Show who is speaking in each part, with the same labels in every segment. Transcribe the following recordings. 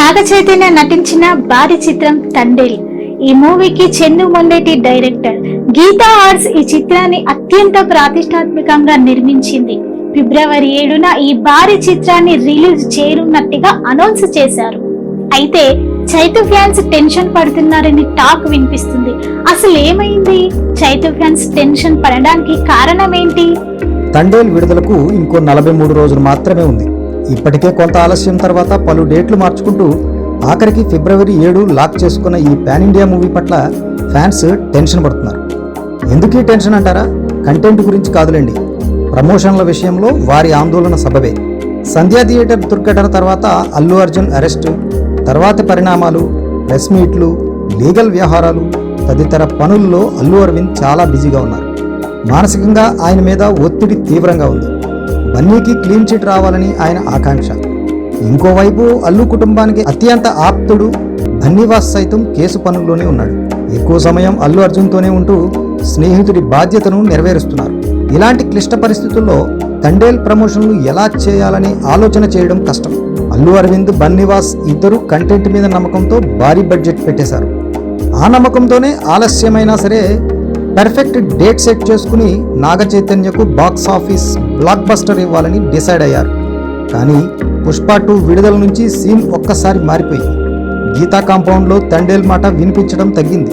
Speaker 1: నాగ చైతన్య నటించిన భారీ చిత్రం తండేల్. ఈ మూవీకి చందు మొండేటి డైరెక్టర్. గీతా ఆర్ట్స్ ఈ చిత్రాన్ని అత్యంత ప్రతిష్టాత్మకంగా నిర్మించింది. ఫిబ్రవరి 7న ఈ భారీ చిత్రాన్ని రిలీజ్ చేయనున్నట్టుగా అనౌన్స్ చేశారు. అయితే చైతు ఫ్యాన్స్ టెన్షన్ పడుతున్నారని టాక్ వినిపిస్తుంది. అసలు ఏమైంది? చైతు ఫ్యాన్స్ టెన్షన్ పడడానికి కారణం ఏంటి?
Speaker 2: తండేల్ విడుదలకు ఇంకో 43 రోజులు మాత్రమే ఉంది. ఇప్పటికే కొంత ఆలస్యం తర్వాత పలు డేట్లు మార్చుకుంటూ ఆఖరికి ఫిబ్రవరి 7 లాక్ చేసుకున్న ఈ పాన్ ఇండియా మూవీ పట్ల ఫ్యాన్స్ టెన్షన్ పడుతున్నారు. ఎందుకు ఈ టెన్షన్ అంటారా? కంటెంట్ గురించి కాదులేండి, ప్రమోషన్ల విషయంలో వారి ఆందోళన సబబే. సంధ్యా థియేటర్ దుర్ఘటన తర్వాత అల్లు అర్జున్ అరెస్టు, తర్వాతి పరిణామాలు, ప్రెస్ మీట్లు, లీగల్ వ్యవహారాలు తదితర పనుల్లో అల్లు అరవింద్ చాలా బిజీగా ఉన్నారు. మానసికంగా ఆయన మీద ఒత్తిడి తీవ్రంగా ఉంది. బన్నీకి క్లీన్ చిట్ రావాలని ఆయన ఆకాంక్ష. ఇంకోవైపు అల్లు కుటుంబానికి అత్యంత ఆప్తుడు బన్నీవాస్ సైతం కేసు పనుల్లోనే ఉన్నాడు. ఎక్కువ సమయం అల్లు అర్జున్తోనే ఉంటూ స్నేహితుడి బాధ్యతను నెరవేరుస్తున్నారు. ఇలాంటి క్లిష్ట పరిస్థితుల్లో తండేల్ ప్రమోషన్లు ఎలా చేయాలని ఆలోచన చేయడం కష్టం. అల్లు అరవింద్, బన్నీవాస్ ఇద్దరు కంటెంట్ మీద నమ్మకంతో భారీ బడ్జెట్ పెట్టేశారు. ఆ నమ్మకంతోనే ఆలస్యమైనా సరే పర్ఫెక్ట్ డేట్ సెట్ చేసుకుని నాగ చైతన్యకు బాక్స్ ఆఫీస్ బ్లాక్ బస్టర్ ఇవ్వాలని డిసైడ్ అయ్యారు. కానీ పుష్ప 2 విడుదల నుంచి సీన్ ఒక్కసారి మారిపోయింది. గీతా కాంపౌండ్లో తండేల్ మాట వినిపించడం తగ్గింది.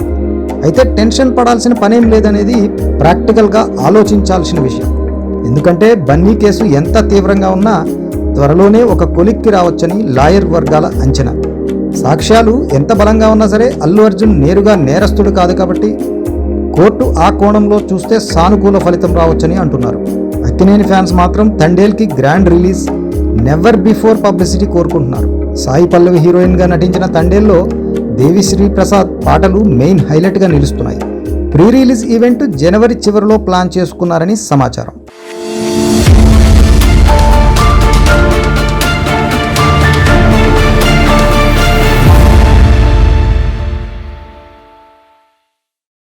Speaker 2: అయితే టెన్షన్ పడాల్సిన పనేం లేదనేది ప్రాక్టికల్గా ఆలోచించాల్సిన విషయం. ఎందుకంటే బన్నీ కేసు ఎంత తీవ్రంగా ఉన్నా త్వరలోనే ఒక కొలిక్కి రావచ్చని లాయర్ వర్గాల అంచనా. సాక్ష్యాలు ఎంత బలంగా ఉన్నా సరే అల్లు అర్జున్ నేరుగా నేరస్తుడు కాదు కాబట్టి కోర్టు ఆ కోణంలో చూస్తే సానుకూల ఫలితం రావచ్చని అంటున్నారు. అక్కినేని ఫ్యాన్స్ మాత్రం తండేల్కి grand release, never before publicity కోరుకుంటున్నారు. సాయి పల్లవి హీరోయిన్గా నటించిన తండేల్లో దేవిశ్రీ ప్రసాద్ పాటలు మెయిన్ హైలైట్గా నిలుస్తున్నాయి. ప్రీ రిలీజ్ ఈవెంట్ జనవరి చివరిలో ప్లాన్ చేసుకున్నారని సమాచారం.